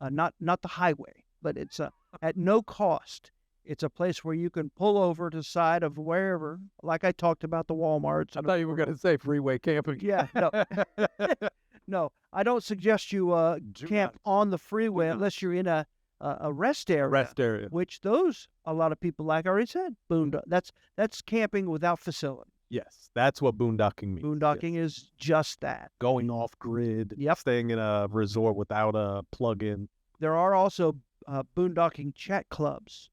not the highway, but it's at no cost. It's a place where you can pull over to the side of wherever, like I talked about the Walmarts. I thought you were going to say freeway camping. Yeah, no. No, I don't suggest you camp on the freeway unless you're in a rest area. Rest area. Which a lot of people, like I already said, boondock. That's camping without facility. Yes, that's what boondocking means. Boondocking is just that. Going off grid. Yep. Staying in a resort without a plug-in. There are also boondocking chat clubs,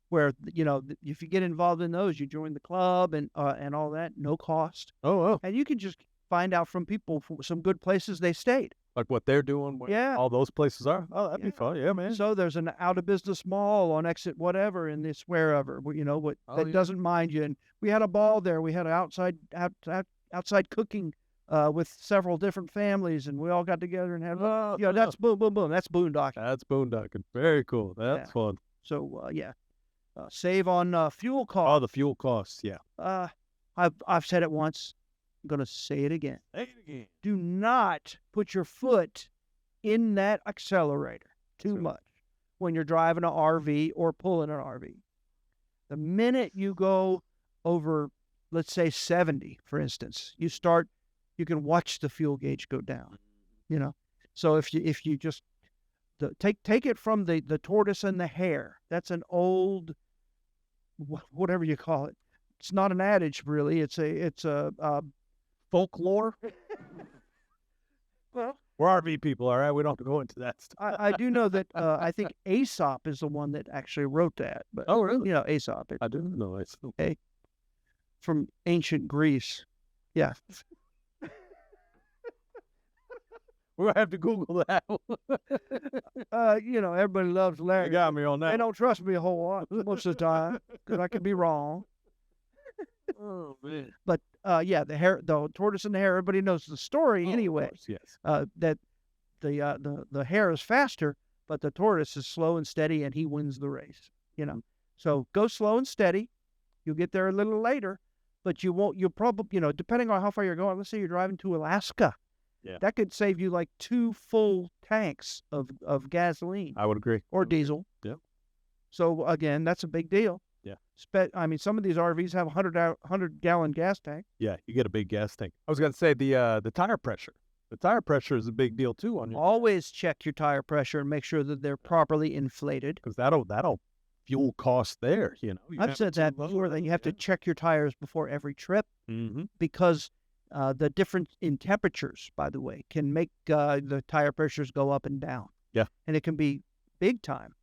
where if you get involved in those, you join the club and all that, no cost. Oh. And you can just find out from people some good places they stayed. Like what they're doing, where all those places are. Oh, that'd be fun. Yeah, man. So there's an out of business mall on exit whatever in this wherever, that doesn't mind you. And we had a ball there. We had an outside cooking with several different families, and we all got together and had that's boom. That's boondocking. That's boondocking. Very cool. That's fun. So save on fuel costs. Oh, the fuel costs. Yeah. I've said it once. I'm going to say it again. Say it again. Do not put your foot in that accelerator too much when you're driving an RV or pulling an RV. The minute you go over, let's say 70, for instance, you can watch the fuel gauge go down. So if you just take it from the tortoise and the hare. That's an old, whatever you call it. It's not an adage, really. It's a folklore. Well, we're RV people, all right? We don't have to go into that stuff. I do know that I think Aesop is the one that actually wrote that. But, oh, really? Aesop. I didn't know Aesop. Okay. From ancient Greece. Yeah. We're going to have to Google that. Everybody loves Larry. You got me on that. They don't trust me a whole lot most of the time because I could be wrong. Oh, man. But, the tortoise and the hare, everybody knows the story anyway. Of course, yes. That the hare is faster, but the tortoise is slow and steady, and he wins the race. So go slow and steady. You'll get there a little later, but you'll probably, depending on how far you're going. Let's say you're driving to Alaska. Yeah. That could save you like 2 full tanks of gasoline. I would agree. Or diesel. Yep. So again, that's a big deal. Yeah. Some of these RVs have 100-gallon gas tank. Yeah, you get a big gas tank. I was going to say the tire pressure. The tire pressure is a big deal too on your. Always check your tire pressure and make sure that they're properly inflated. Because that'll fuel cost there. I've said that before. That you have to check your tires before every trip Mm-hmm. because the difference in temperatures, by the way, can make the tire pressures go up and down. Yeah, and it can be big time.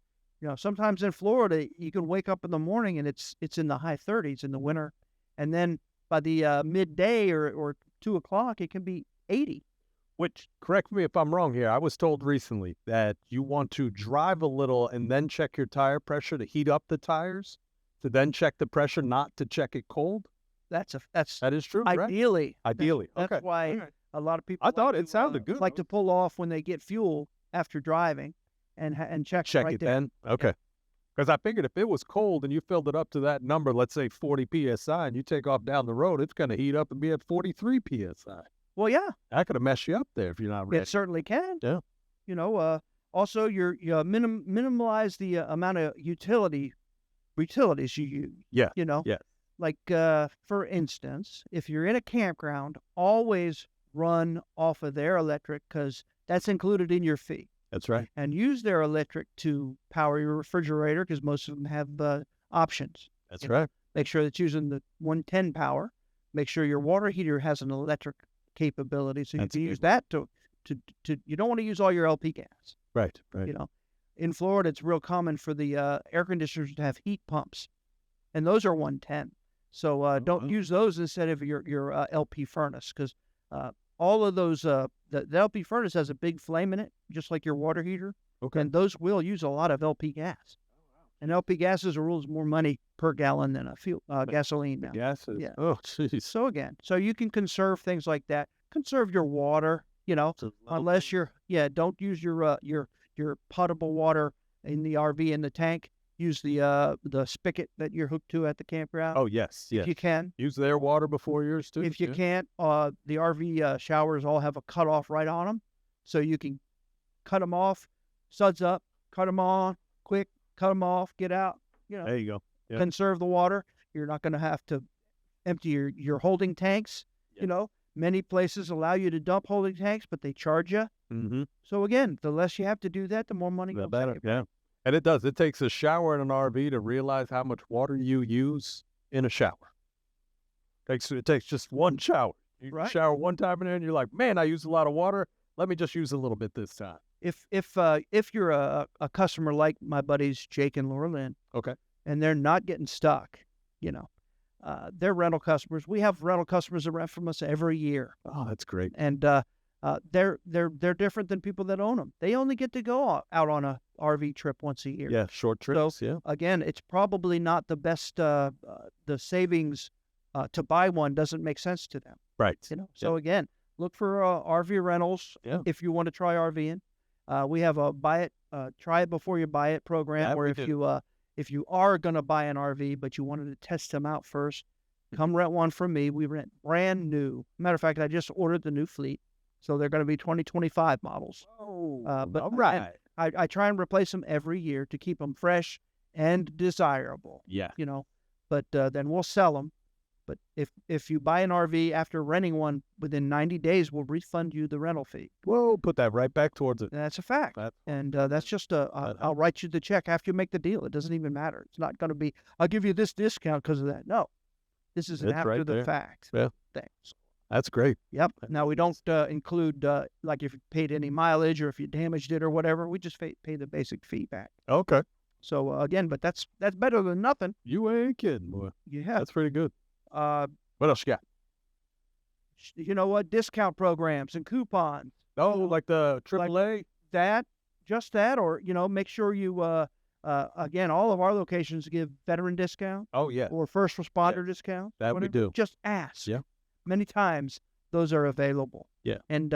Sometimes in Florida, you can wake up in the morning and it's in the high 30s in the winter. And then by the midday or 2 o'clock, it can be 80. Which, correct me if I'm wrong here, I was told recently that you want to drive a little and then check your tire pressure to heat up the tires, to then check the pressure, not to check it cold. That is true, ideally. Right? Ideally. That's why a lot of people I thought it sounded good. Like to pull off when they get fuel after driving. And check right it there. then? Okay. Because I figured if it was cold and you filled it up to that number, let's say 40 PSI, and you take off down the road, it's going to heat up and be at 43 PSI. Well, yeah. That could have messed you up there if you're not ready. It certainly can. Yeah. Also, you minimize the amount of utilities you use. Yeah. Yeah. Like, for instance, if you're in a campground, always run off of their electric because that's included in your fee. That's right. And use their electric to power your refrigerator because most of them have options. That's right. Make sure it's using the 110 power. Make sure your water heater has an electric capability, so you can use that to. You don't want to use all your LP gas. Right. In Florida, it's real common for the air conditioners to have heat pumps, and those are 110. So don't use those instead of your LP furnace because all of those the LP furnace has a big flame in it, just like your water heater. Okay. And those will use a lot of LP gas. And LP gas as a rule is more money per gallon than a gasoline now. Gases. Yeah. Oh, jeez. So you can conserve things like that. Conserve your water, unless don't use your potable water in the RV in the tank. use the spigot that you're hooked to at the campground. Oh, yes. If you can. Use their water before yours, too. If you can't, the RV showers all have a cutoff right on them. So you can cut them off, suds up, cut them on, quick, cut them off, get out. There you go. Yep. Conserve the water. You're not going to have to empty your holding tanks. Yep. Many places allow you to dump holding tanks, but they charge you. Mm-hmm. So again, the less you have to do that, the more money The comes better, out. yeah. And it does. It takes a shower in an RV to realize how much water you use in a shower. It takes just one shower. You shower one time in there, and you're like, man, I use a lot of water. Let me just use a little bit this time. If you're a customer like my buddies Jake and Laura Lynn, okay, and they're not getting stuck, they're rental customers. We have rental customers that rent from us every year. Oh, that's great. And they're different than people that own them. They only get to go out on a RV trip once a year. Yeah, short trips. So, again, it's probably not the best. The savings to buy one doesn't make sense to them. Right. So again, look for RV rentals if you want to try RVing. We have a try it before you buy it program, where if you are going to buy an RV but you wanted to test them out first, come rent one from me. We rent brand new. Matter of fact, I just ordered the new fleet, so they're going to be 2025 models. Oh, but all right. I try and replace them every year to keep them fresh and desirable. Yeah. But then we'll sell them. But if you buy an RV after renting one within 90 days, we'll refund you the rental fee. Whoa, put that right back towards it. That's a fact. That's just I'll write you the check after you make the deal. It doesn't even matter. It's not going to be, I'll give you this discount because of that. No, this is an after the fact thing. That's great. Yep. Now, we don't include, like if you paid any mileage or if you damaged it or whatever, we just pay the basic fee back. Okay. So, again, but that's better than nothing. You ain't kidding, boy. Yeah. That's pretty good. What else you got? You know what? Discount programs and coupons. Oh, like the AAA? Like just that, or, make sure you, again, all of our locations give veteran discount. Oh, yeah. Or first responder discount. That whatever. we do. Just ask. Yeah. Many times those are available. Yeah. And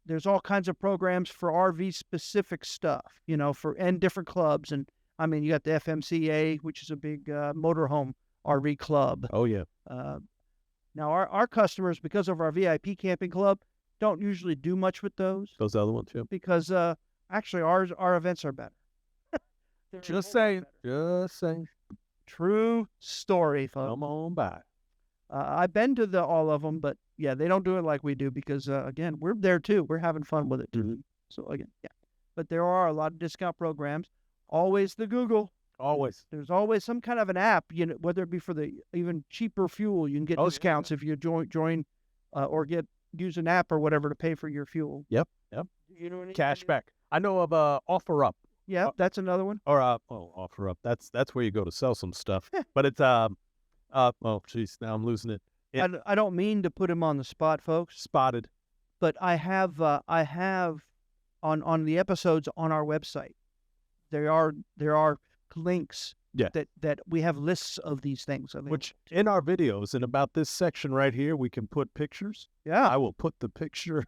there's all kinds of programs for RV specific stuff, and different clubs. And I mean, you got the FMCA, which is a big motorhome RV club. Oh, yeah. Now, our customers, because of our VIP camping club, don't usually do much with those. Those other ones, yeah. Because actually, our events are better. Just saying. True story, folks. Come on by. I've been to all of them, but yeah, they don't do it like we do because, again, we're there too. We're having fun with it too. Mm-hmm. So again, yeah. But there are a lot of discount programs. Always the Google. Always. There's always some kind of an app, whether it be for the even cheaper fuel, you can get discounts if you join or use an app or whatever to pay for your fuel. Yep. You know what I mean? Cashback. I know of OfferUp. Yeah, that's another one. Or OfferUp. That's where you go to sell some stuff. But it's oh geez, now I'm losing it. I don't mean to put him on the spot, folks. Spotted. But I have on the episodes on our website. There are links that we have lists of these things available. Which in our videos and about this section right here, we can put pictures. Yeah. I will put the picture.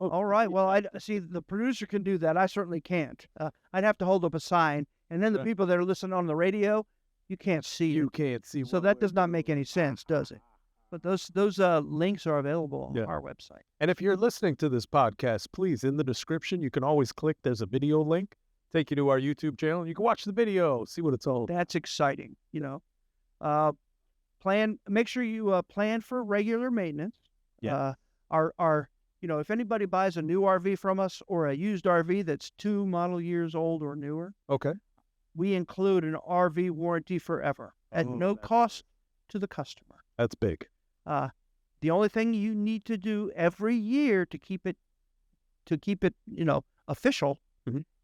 All right. Well, I see the producer can do that. I certainly can't. I'd have to hold up a sign, and then the people that are listening on the radio, you can't see. You can't see. So that does not make any sense, does it? But those links are available on our website. And if you're listening to this podcast, please, in the description, you can always click. There's a video link. Take you to our YouTube channel. You can watch the video, see what it's all about. That's exciting, Make sure you plan for regular maintenance. Yeah. If anybody buys a new RV from us or a used RV that's 2 model years old or newer, okay, we include an RV warranty forever at no cost to the customer. That's big. The only thing you need to do every year to keep it official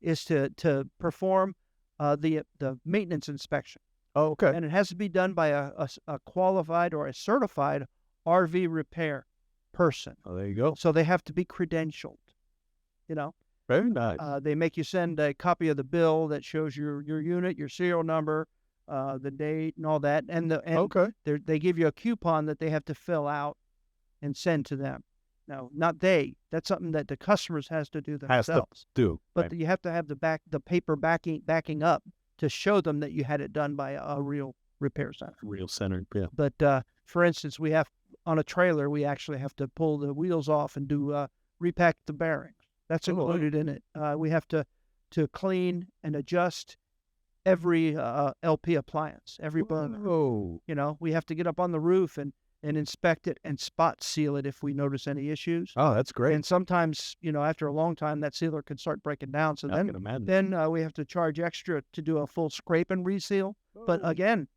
is to perform the maintenance inspection. Oh, okay. And it has to be done by a qualified or a certified RV repair person. Oh, there you go. So they have to be credentialed. Very nice. They make you send a copy of the bill that shows your unit, your serial number, the date, and all that. And okay. They give you a coupon that they have to fill out and send to them. Now, not they. That's something that the customers has to do Has themselves. to do. But you have to have the paper backing up to show them that you had it done by a real repair center. Real center, yeah. But for instance, we have on a trailer, we actually have to pull the wheels off and do repack the bearings. That's included in it. We have to clean and adjust every LP appliance, every burner. Oh, You know, we have to get up on the roof and inspect it and spot seal it if we notice any issues. oh, that's great. And sometimes, after a long time, that sealer can start breaking down. So I can imagine. then we have to charge extra to do a full scrape and reseal. But Oh. again,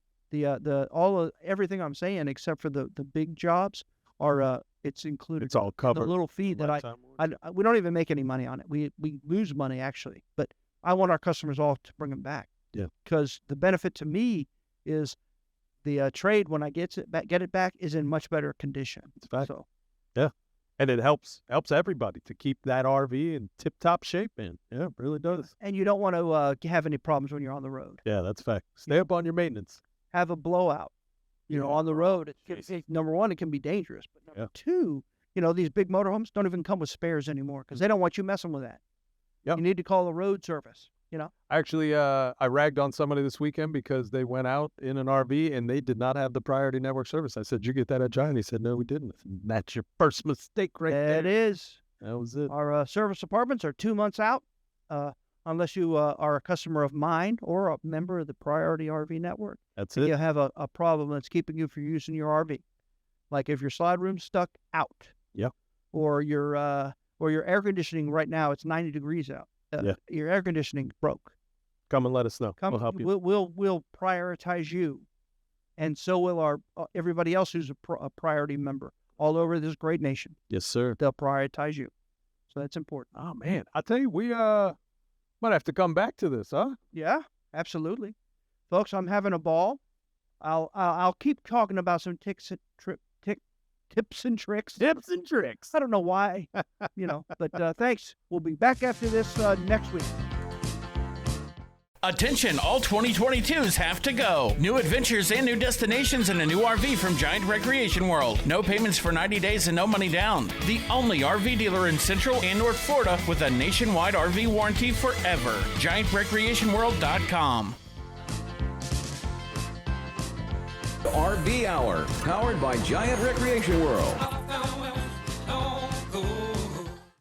everything I'm saying except for the big jobs are it's included. It's all covered. The little fee that Lifetime warranty. we don't even make any money on it. We lose money actually, but I want our customers all to bring them back. Yeah. Because the benefit to me is the trade when I get it back is in much better condition. It's a fact. So And it helps everybody to keep that RV in tip-top shape, man. Yeah, it really does. and you don't want to have any problems when you're on the road. Yeah, that's a fact. Stay up on your maintenance. Have a blowout. On the road, Jeez. number one, it can be dangerous. But number Yeah. two, these big motorhomes don't even come with spares anymore because they don't want you messing with that. Yep. You need to call the road service. Actually, I ragged on somebody this weekend because they went out in an RV and they did not have the priority network service. I said, "Did you get that at Giant?" He said, "No, we didn't." That's your first mistake right That there. is. That was it. Our service departments are 2 months out unless you are a customer of mine or a member of the Priority RV Network. That's You it. have a problem that's keeping you from using your RV. Like if your slide room's stuck out. Yep. Or your air conditioning right now, it's 90 degrees out. Yeah. Your air conditioning broke. Come and let us know. Come, We'll help you. We'll prioritize you, and so will our everybody else who's a priority member all over this great nation. Yes, sir. They'll prioritize you, so that's important. Oh man, I tell you, we might have to come back to this, huh? Yeah, absolutely, folks. I'm having a ball. I'll keep talking about some tips and tricks. Tips and tricks. I don't know why, but thanks. We'll be back after this next week. Attention, all 2022s have to go. New adventures and new destinations in a new RV from Giant Recreation World. No payments for 90 days and no money down. The only RV dealer in Central and North Florida with a nationwide RV warranty forever. GiantRecreationWorld.com. RV Hour, powered by Giant Recreation World.